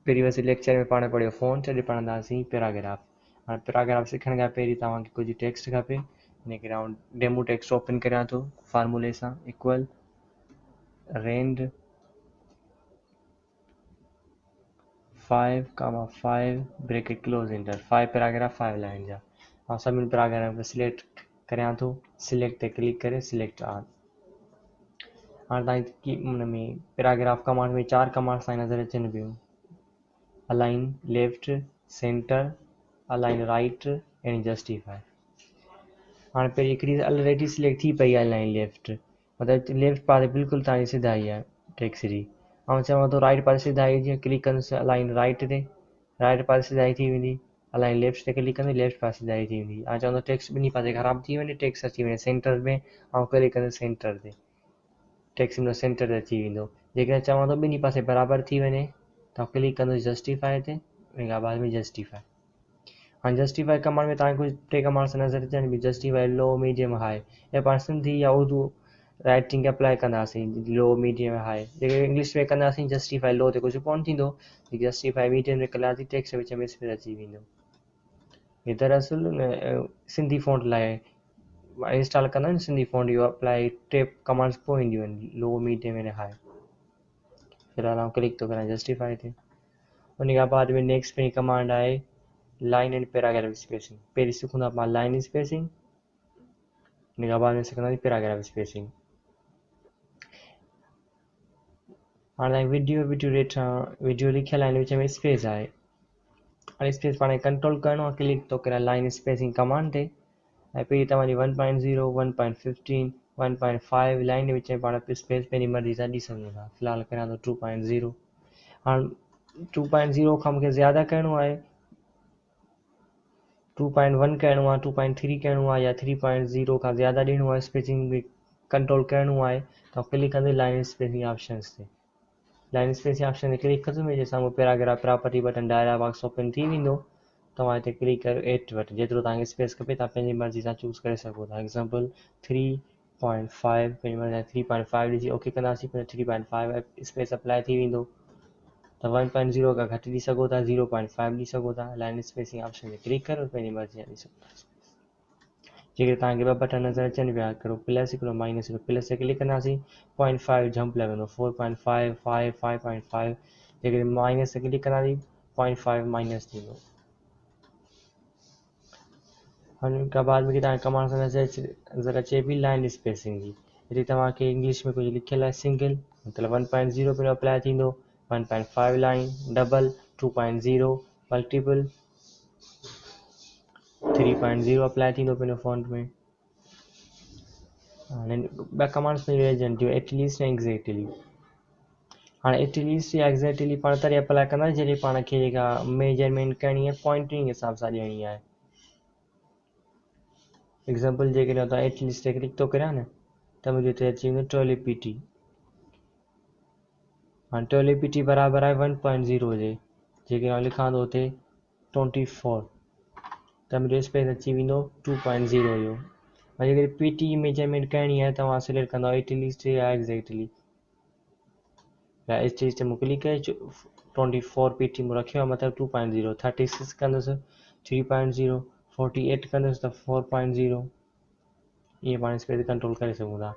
Previous lecture में पाण पढ़ियो फ़ॉन्ट, अॼु पढ़ंदासीं पैराग्राफ। हाणे पैराग्राफ सिखण खां पहिरीं तव्हांखे कुझु टेक्स्ट खपे, हिनखे आउं डेमो टेक्स्ट ओपन करियां थो फार्मूले सां। Equal rand 5, bracket close enter 5 paragraph 5 line जा। ऐं सभिनी पैराग्राफ सिलेक्ट करियां थो, सिलेक्ट ते क्लिक करे सिलेक्ट ऑल। हाणे तव्हांखे हुन में पैराग्राफ कमांड में 4 कमांड्स तव्हांखे नज़र अचनि पियूं। Align left, centre, align right and justify. हाणे पहिरीं हिकिड़ी ऑलरेडी सिलेक्ट थी पई आहे अलाइन लेफ्ट, मतिलबु लेफ्ट पासे बिल्कुलु तव्हांजी सिधाई आहे टेक्स्ट जी। ऐं चवां थो राइट पासे सिधाई, जीअं क्लिक कंदुसि अलाइन राइट ते, राइट पासे सिधाई थी वेंदी। अलाइन लेफ्ट ते क्लिक कंदे लेफ्ट पासे सिधाई थी वेंदी। हाणे चवंदो टेक्स्ट ॿिन्ही पासे ख़राबु थी वञे, टेक्स्ट अची वञे सेंटर में, ऐं क्लिक कंदे सेंटर ते, टेक्स्ट में सेंटर ते अची वेंदो। जेकॾहिं चवां थो ॿिन्ही पासे बराबरि थी वञे त क्लिक कंदुसि जस्टिफाई ते, उन खां बाद में जस्टिफाई। हाणे जस्टिफाई कमांड में तव्हांखे कुझु 3 कमांड्स नज़र अचनि पियूं, जस्टिफाई लो, मीडियम, हाई। या पाण सिंधी या उर्दू राइटिंग अप्लाई कंदासीं, लो, मीडियम, हाई। जेके इंग्लिश में कंदासीं जस्टिफाई लो ते कुझु कोन्ह थींदो, जस्टिफाई मीडियम में कंदासीं टेक्स्ट विच में स्पेस अची वेंदो। हे दरअसल सिंधी फ़ॉन्ट लाइ इंस्टॉल कंदा आहिनि सिंधी फ़ॉन्ट, इहो अप्लाई 3 कमांड्स पोइ ईंदियूं आहिनि, लो, मीडियम ऐं हाई। फिलहाल आउं क्लिक थो करियां जस्टिफाई ते। उन खां बाद में नेक्स्ट में कमांड आहे लाइन एंड पैराग्राफ स्पेसिंग। पहिरीं सिखंदा पाण लाइन स्पेसिंग, उन खां बाद में सिखंदासीं पैराग्राफ स्पेसिंग। हाणे वीडियो ॾिठा, वीडियो लिखियल आहे, विच में स्पेस आहे। हाणे स्पेस पाण खे कंट्रोल करिणो आहे, क्लिक थो करियां लाइन स्पेसिंग कमांड ते। ऐं पहिरीं तव्हांजी 1.0, 1.15, 1.5 लाइन जे विच में पाण स्पेस पंहिंजी मर्ज़ी सां ॾी सघूं था। फ़िलहाल करियां थो 2.0। हाणे 2.0 खां मूंखे ज़्यादा करिणो आहे, 2.1 करिणो आहे, 2.3 करिणो आहे, या 3.0 खां ज़्यादा ॾियणो आहे स्पेसिंग में कंट्रोल करिणो आहे, त क्लिक कंदे लाइन स्पेसिंग ऑप्शंस ते। लाइन स्पेसिंग ऑप्शन ते क्लिक कंदुमि, मुंहिंजे साम्हूं paragraph property button dialog box open थी वेंदो। तव्हां हिते क्लिक कयो एट वटि, जेतिरो तव्हांखे स्पेस खपे तव्हां पंहिंजी मर्ज़ी सां चूज़ करे सघो था। एग्ज़ाम्पल 3.5, पंहिंजी मर्ज़ी सां 3.5 ॾिसी ओके कंदासीं, पर 3.5 स्पेस अप्लाई थी वेंदो। त 1.0 खां घटि ॾी सघो था, 0.5 ॾी सघो था। लाइन स्पेसिंग ऑप्शन ते क्लिक करो, पंहिंजी मर्ज़ी सां ॾी सघो था। जेके तव्हांखे 2 बटन नज़र अचनि पिया, हिकिड़ो प्लस, हिकिड़ो माइनस। प्लस ते क्लिक कंदासीं 0.5 जंप लॻंदो, 4.5, 5, 5.5। जेकॾहिं माइनस ते क्लिक कंदासीं 0.5 माइनस थींदो। हुन खां बाद में तव्हांखे कमांड नज़र अचे पई लाइन स्पेसिंग जी। हिते तव्हांखे इंग्लिश में कुझु लिखियलु आहे सिंगल, मतिलबु 1.0 पिणु अप्लाई थींदो, 1.5 लाइन, डबल, 2.0 मल्टीपल, 3.0 अप्लाई थींदो पंहिंजो फ़ॉन्ट में। हाणे 2 कमांड्स में अचनि थियूं, एटलीस्ट ऐं एग्ज़ैक्टली। हाणे एटलीस्ट या एग्ज़ैक्टली पाण तॾहिं अप्लाई कंदासीं जॾहिं पाण खे जेका मेजरमेंट करणी आहे पॉइंटिंग हिसाब सां ॾियणी आहे। एग्ज़ाम्पल जेकॾहिं तव्हां एटलीस्ट ते क्लिक थो करियां न, त मुंहिंजो हिते अची वेंदो 12pt। हाणे 12pt बराबरि आहे 1.0 जे, जेके आउं लिखां थो हुते 24, त मुंहिंजो स्पेस अची वेंदो 2.0 जो। ऐं जेकॾहिं pt मेजरमेंट करणी आहे तव्हां सिलेक्ट कंदो एटलीस्ट या एग्ज़ैक्टली। या एटलीस्ट मूं क्लिक कयो, 24pt मूं रखियो आहे, मतिलबु 2.0। 36 कंदुसि 3.0, 48 कंदुसि त 4.0। ईअं पाण स्पेस कंट्रोल करे सघूं था।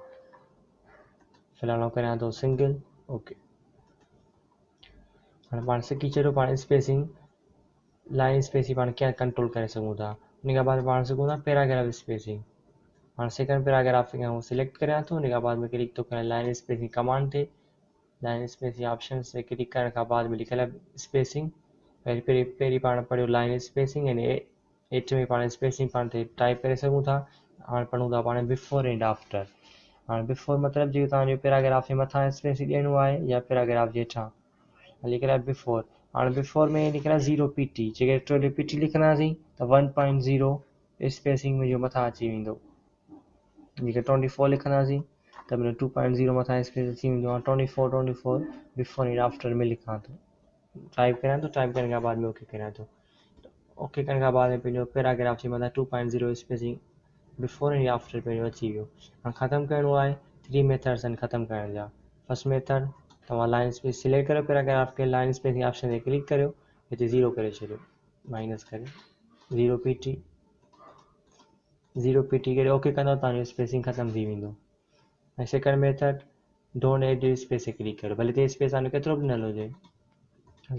फ़िलहाल आउं करियां थो सिंगल, ओके। हाणे पाण सिखी छॾियो पाण स्पेसिंग, लाइन स्पेसिंग पाण कीअं कंट्रोल करे सघूं था। उन खां बाद पाण सिखूं था पैराग्राफ स्पेसिंग। हाणे सेकंड पैराग्राफ खे आउं सिलेक्ट करियां थो, उन खां बाद में क्लिक थो करियां लाइन स्पेसिंग कमांड ते। लाइन स्पेसिंग ऑप्शन ते क्लिक करण खां बाद में लिखियलु आहे स्पेसिंग। पहिरीं पाण पढ़ियो लाइन स्पेसिंग, यानी 8 में पाण स्पेसिंग पाण ते टाइप करे सघूं था। हाणे पढ़ूं था पाण बिफोर एंड आफ्टर। हाणे बिफोर मतिलबु जेको तव्हांजो पैराग्राफ जे मथां स्पेस ॾियणो आहे, या पैराग्राफ जे हेठां। लिखियलु आहे बिफोर। हाणे बिफोर में लिखियलु आहे 0pt, जेके 12pt लिखंदासीं त 1.0 स्पेसिंग मुंहिंजो मथां अची वेंदो। जेके 24 लिखंदासीं त मुंहिंजो 2.0 मथां स्पेस अची वेंदो आहे। 24 बिफोर एंड आफ्टर में लिखां थो, टाइप करियां थो, टाइप करण खां बाद में ओके करियां थो। ओके करण खां बाद में पंहिंजो पैराग्राफ जे मथां 2.0 स्पेसिंग बिफोर एंड आफ्टर पंहिंजो अची वियो। हाणे ख़तमु करिणो आहे, 3 मेथड्स आहिनि ख़तमु करण जा। फर्स्ट मेथड तव्हां लाइन स्पेस सिलेक्ट करो पैराग्राफ के लाइन स्पेसिंग ऑप्शन ते क्लिक करियो हिते 0 करे छॾियो माइनस करे 0 pt करे ओके कंदो तव्हांजो स्पेसिंग ख़तम थी वेंदो। ऐं second method don't add space ते क्लिक करियो भले हिते स्पेस तव्हांजो केतिरो बि न हुजे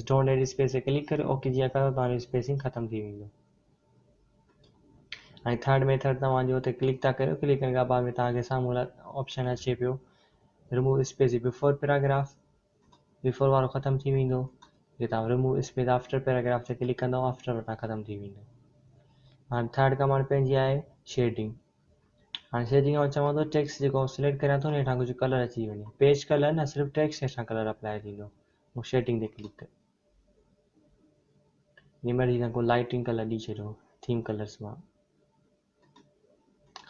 डोंट एड स्पेस ते क्लिक करियो ओके जीअं कंदो तव्हांजो स्पेसिंग ख़तम थी वेंदो। ऐं थर्ड मेथड तव्हांजो हुते क्लिक था करियो क्लिक करण खां बाद में तव्हांखे साम्हूं ऑप्शन अचे पियो remove space before paragraph before वारो ख़तम थी वेंदो जे तव्हां रिमूव स्पेस आफ्टर पैराग्राफ ते क्लिक कंदव आफ्टर वटां ख़तम थी वेंदो। हाणे थर्ड कमांड पंहिंजी आहे शेडिंग। हाणे शेडिंग में चवां थो टेक्स्ट जेको सिलेक्ट करियां थो न हेठां कुझु कलर अची वञे पेज कलर न सिर्फ़ु टेक्स्ट हेठां कलर अप्लाई थींदो पोइ शेडिंग ते क्लिक कर निमर जी को लाइटिंग कलर ॾेई छॾियो थीम कलर्स मां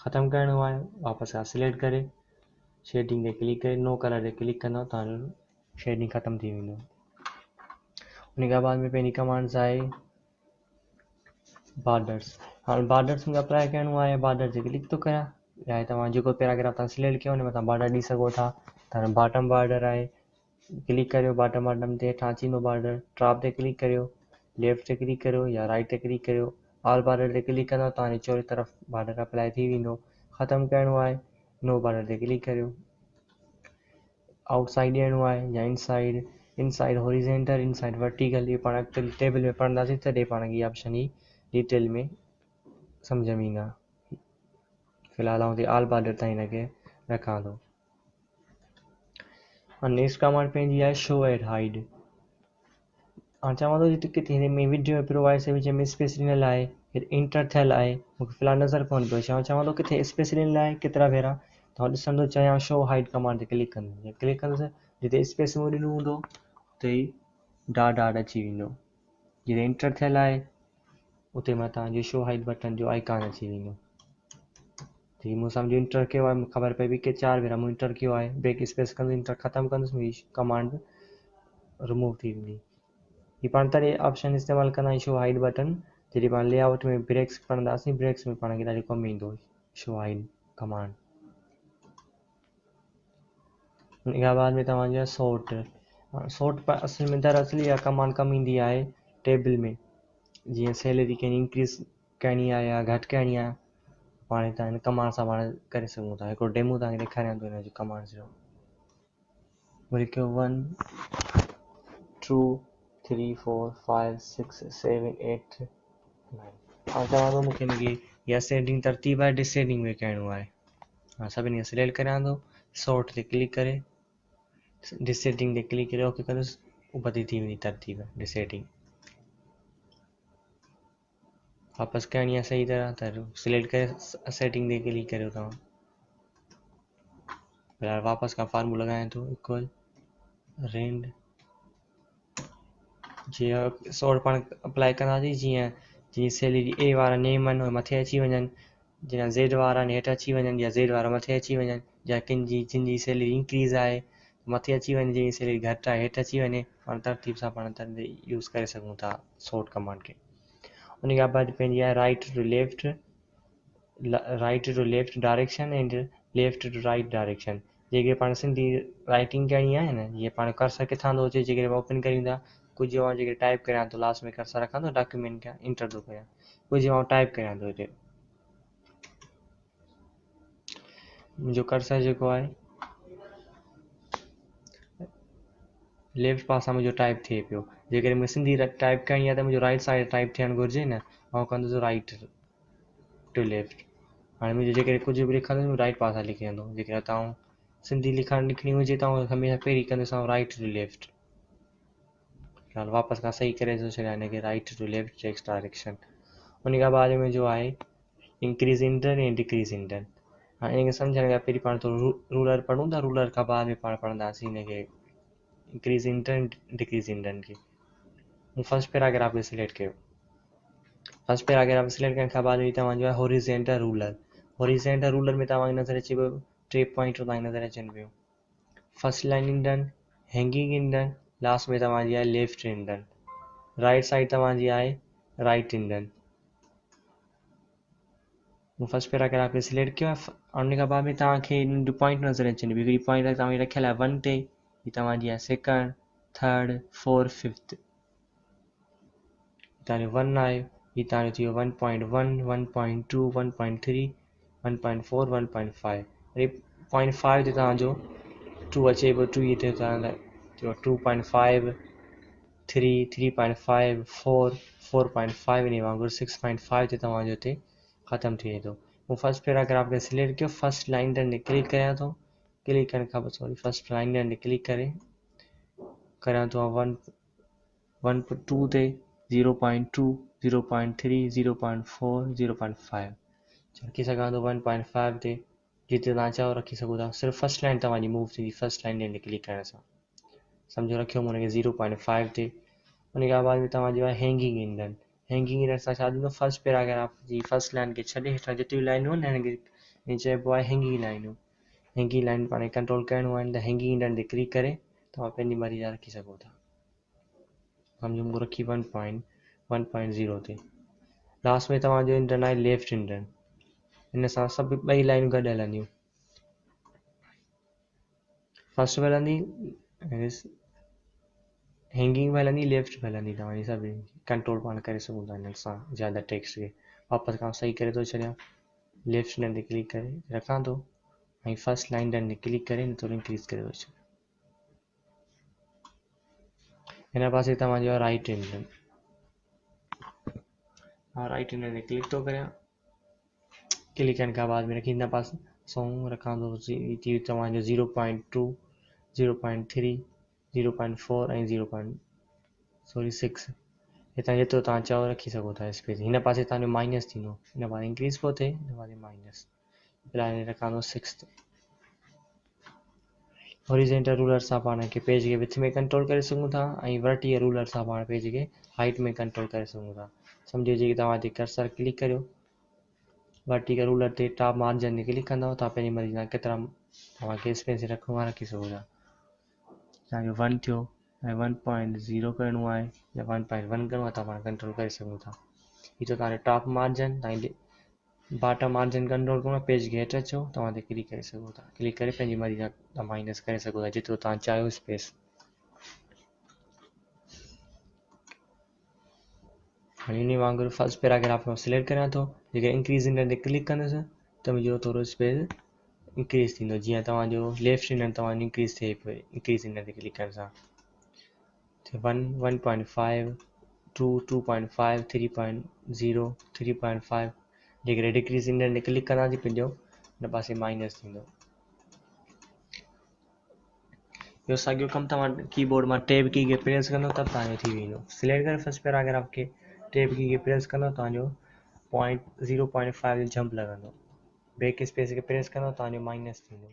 ख़तमु करिणो आहे वापसि खां सिलेक्ट करे शेडिंग ते क्लिक करे नो कलर ते क्लिक कंदव तव्हांजो शेडिंग ख़तम थी वेंदो। उन खां बाद में पंहिंजी कमांड्स आहे बॉर्डर्स। हाणे बॉर्डर्स में अप्लाई करिणो आहे बॉर्डर ते क्लिक थो करियां या तव्हां जेको पैराग्राफ तव्हां सिलेक्ट कयो हुन में तव्हां बॉर्डर ॾेई सघो था तव्हांजो बॉटम बॉर्डर आहे क्लिक करियो बॉटम बॉटम ते हेठां अची वेंदो बॉर्डर टॉप ते क्लिक करियो लेफ्ट ते क्लिक करियो या राइट ते क्लिक करियो ऑल बॉर्डर ते क्लिक कंदव तव्हांजे चोरी तरफ़ बॉर्डर अप्लाई थी वेंदो। ख़तमु करिणो आहे नो बॉर्डर ते क्लिक करियो आउटसाइड ॾियणो आहे या इनसाइड हॉरिजेंटल इनसाइड वर्टिकल इहे पाण टेबल में पढ़ंदासीं तॾहिं पाण खे इहा ऑप्शन ई डिटेल में सम्झ में ईंदा। फ़िलहाल आउं ऑल बॉर्डर ताईं हिनखे रखां थो। और नेक्स्ट कमांड पंहिंजी आहे शो एड हाइड। हाणे चवां थो किथे हिन में वीडियो में प्रोवाइड जे विच में स्पेस ॾिनल आहे इंटर थियल आहे मूंखे फ़िलहाल नज़र कोन पियो अचे चवां थो किथे स्पेस ॾिनल आहे केतिरा भेरा तव्हां ॾिसंदो चाहियां शो हाइड कमांड ते क्लिक कंदुसि क्लिक कंदुसि जिते स्पेस में ॾिनो हूंदो उते ई डॉट अची वेंदो जिते इंटर थियल आहे उते मां तव्हांजे शो हाइड बटन जो आइकॉन अची वेंदो जी मूं सम्झो इंटर कयो आहे मूंखे ख़बर पई बि के 4 भेरा मूं इंटर कयो आहे ब्रेक स्पेस कंदुसि इंटर ख़तमु कंदुसि मुंहिंजी कमांड रिमूव थी वेंदी। हीअ पाण तॾहिं ऑप्शन इस्तेमालु कंदा आहियूं शो हाइड बटन जॾहिं पाण लेआउट में ब्रेक्स पढ़ंदासीं ब्रेक्स में पाण खे ॾाढो कमु ईंदो शो हाइड कमांड। उन खां बाद में तव्हांजो सॉर्ट असल में दरअसल इहा कमांड कमु ईंदी आहे टेबल में जीअं सैलरी कंहिंजी इंक्रीज़ करणी आहे या घटि करणी आहे पाण हितां हिन कमांड सां पाण करे सघूं था हिकिड़ो डेमो तव्हांखे ॾेखारियां थो हिन जो कमांड जो लिखियो 1 2 3 4 5 6 7 8 9 हाणे चवां थो मूंखे हिनखे इहा सेटिंग तरतीब आहे डिसेंडिंग में करिणो आहे हाणे सभिनी खे सिलेक्ट करियां थो सॉर्ट ते क्लिक करे डिसेंडिंग ते क्लिक करे ओके कंदुसि बदिली थी वेंदी तरतीब डिसेंडिंग वापसि करणी आहे सही तरह त सिलेक्ट करे सेटिंग ते क्लिक करियो तव्हां फ़िलहाल वापसि खां फार्मूला लॻायां थो इक्वल रेंड जीअं सॉर्ट पाण अप्लाई कंदासीं जीअं सैलरी ए वारा नेम आहिनि उहे मथे अची वञनि जीअं ज़ेड वारा आहिनि हेठि अची वञनि या ज़ेड वारा मथे अची वञनि या जिन जी सैलरी इंक्रीज़ आहे मथे अची वञे जंहिंजी सैलरी घटि आहे हेठि अची वञे पाण तरतीब सां पाण यूज़ करे सघूं था सॉर्ट कमांड खे। उन खां बाद पंहिंजी आहे right to left direction and left to right direction जेके पाण सिंधी राइटिंग करणी आहे न जीअं पाण कर्सर किथां थो अचे जेकॾहिं ओपन कयूं था कुझु मां जेके टाइप करियां थो लास्ट में कर्सर रखां थो डॉक्यूमेंट खे इंटर थो करियां कुझु मां टाइप करियां थो हिते मुंहिंजो कर्सर जेको आहे लेफ्ट पासां मुंहिंजो टाइप थिए पियो जेकॾहिं मूंखे सिंधी टाइप करणी आहे त मुंहिंजो राइट साइड टाइप थियणु घुरिजे न ऐं कंदुसि राइट टू लेफ्ट हाणे मुंहिंजो जेकॾहिं कुझु बि लिखंदुसि राइट पासां लिखी वेंदो जेकॾहिं तव्हां सिंधी लिखणी हुजे त हमेशह पहिरीं कंदुसि राइट टू लेफ्ट फ़िलहाल वापसि खां सही करे थो छॾियां हिनखे right to left text direction. उन खां बाद में जो आहे इंक्रीज़ इंटर ऐं डिक्रीज़ इंटर हाणे हिनखे सम्झण खां पहिरीं पाण थोरो रूलर पढ़ूं था रूलर खां बाद में पाण पढ़ंदासीं हिनखे इंक्रीज़ इंटर डिक्रीज़ इंटर खे मूं फर्स्ट पैराग्राफ खे सिलेक्ट कयो फर्स्ट पैराग्राफ सिलेक्ट करण खां बाद तव्हांजो आहे हॉरिज़ॉन्टल रूलर में तव्हांखे नज़र अचे पियो 3 पॉइंट तव्हांखे नज़र अचनि पियो first line Hindon hanging Hindon last में तव्हांजी आहे लेफ्ट इंडन राइट साइड तव्हांजी आहे राइट इंडन मूं फर्स्ट पैराग्राफ खे सिलेक्ट कयो आहे उन खां बाद में तव्हांखे पॉइंट नज़र अचनि पियो हिकिड़ी पॉइंट तव्हांखे रखियल आहे 1 ते ही तव्हांजी आहे सेकंड, थर्ड, फोर्थ, फिफ्थ। तव्हांजो 1 आहे, ही तव्हांजो थी वियो 1.1, 1.2, 1.3, 1.4, 1.5। वरी 0.5 ते तव्हांजो 2 अचे पियो, 2 हिते तव्हां लाइ 2.5, 3, 3.5, 4, 4.5 इन वांगुरु 6.5 ते तव्हांजो हिते ख़तमु थी वेंदो। मूं फर्स्ट पैराग्राफ खे सिलेक्ट कयो, फर्स्ट लाइन ते क्लिक करियां थो, क्लिक करण खां पोइ सॉरी फर्स्ट लाइन ते क्लिक करे करियां थो 1.2 ते 0.2, 0.3, 0.4, 0.5 रखी सघां थो। 1.5 ते जिते तव्हां चओ रखी सघो था। सिर्फ़ु फर्स्ट लाइन तव्हांजी मूव थींदी फर्स्ट लाइन ते क्लिक करण सां। सम्झो रखियो मूं हुनखे 0.5 ते। उन खां बाद में तव्हांजो आहे हैंगिंग इंडन। हैंगिंग इंडन सां छा थींदो, फर्स्ट पैराग्राफ जी फर्स्ट लाइन खे छॾे हेठां जेतिरियूं लाइनूं आहिनि हिन खे चइबो आहे हैंगिंग लाइनूं। हैंगिंग लाइन पाण खे कंट्रोल करणो आहे त हैंगिंग इंडन ते क्लिक करे तव्हां पंहिंजी मर्ज़ी जा रखी सघो था। सम्झो मूं रखी 1.0 ते। लास्ट में तव्हांजो इंडन आहे लेफ्ट इंडन। हिन सां सभु ॿई लाइनूं गॾु हलंदियूं। फर्स्ट में हलंदी हैंगिंग में हलंदी, लेफ्ट में हलंदी तव्हांजी सभिनी कंट्रोल पाण करे सघूं था हिन सां ज़्यादा टेक्स्ट खे। वापसि खां सही करे थो छॾियां, लेफ्ट इंडन ते क्लिक करे रखां थो ऐं फर्स्ट लाइन इंडन ते क्लिक करे थोरो इंक्रीज़ करे थो छॾियां। हिन पासे तव्हांजो आहे राइट इंडन। राइट इंडन ते क्लिक थो करियां, क्लिक करण खां बाद में रखी हिन पासे सॉन्ग रखां थो तव्हांजो 0.2, 0.3, 0.4 ऐं 0.6 हितां जेतिरो तव्हां चओ रखी सघो था स्पेस। हिन पासे तव्हांजो माइनस थींदो, हिन पासे इंक्रीज़ पियो थिए, हिन पासे माइनस। फिलहाल रखां थो 6। हॉरिज़ॉन्टल रूलर सां पाण खे पेज खे विथ में कंट्रोल करे सघूं था ऐं वर्टिकल रूलर सां पाण पेज खे हाइट में कंट्रोल करे सघूं था। सम्झो जेकी तव्हां हिते कर्सर क्लिक करियो, वर्टिकल रूलर ते टॉप मार्जिन ते क्लिक कंदव, तव्हां पंहिंजी मर्ज़ी सां केतिरा तव्हांखे स्पेस रखिणो आहे रखी सघो था। तव्हांजो 1 थियो ऐं 1.0 करिणो आहे या 1.1 करिणो आहे त पाण कंट्रोल करे सघूं था। हीअ त तव्हांजो टॉप मार्जिन ऐं बॉटम मार्जिन कंट्रोल करिणो आहे, पेज खे हेठि अचो तव्हां ते क्लिक करे सघो था। क्लिक करे पंहिंजी मर्ज़ी सां तव्हां माइनस करे सघो था जेतिरो तव्हां चाहियो स्पेस। हाणे इन वांगुरु फर्स्ट पैराग्राफ में सिलेक्ट करियां थो, जेके इंक्रीज़ इंडन ते क्लिक कंदुसि त मुंहिंजो थोरो स्पेस इंक्रीज़ थींदो। जीअं तव्हांजो लेफ्ट इंडन तव्हांजो इंक्रीज़ थिए पियो इंक्रीज़ इंडन ते क्लिक करण सां। 1, 1.5, 2, 2.5, 3.0, 3.5 जेकॾहिं डिक्रीज़ इंडन ते क्लिक कंदासीं पंहिंजो हिन पासे माइनस थींदो। ॿियो साॻियो कमु तव्हां कीबोर्ड मां टैब की खे प्रेस कंदो त तव्हांजो थी वेंदो। सिलेक्ट करे फर्स्ट पैराग्राफ खे टैब की खे प्रेस कंदो तव्हांजो 0.5 जंप लॻंदो। बैक स्पेस खे प्रेस कंदो तव्हांजो माइनस थींदो।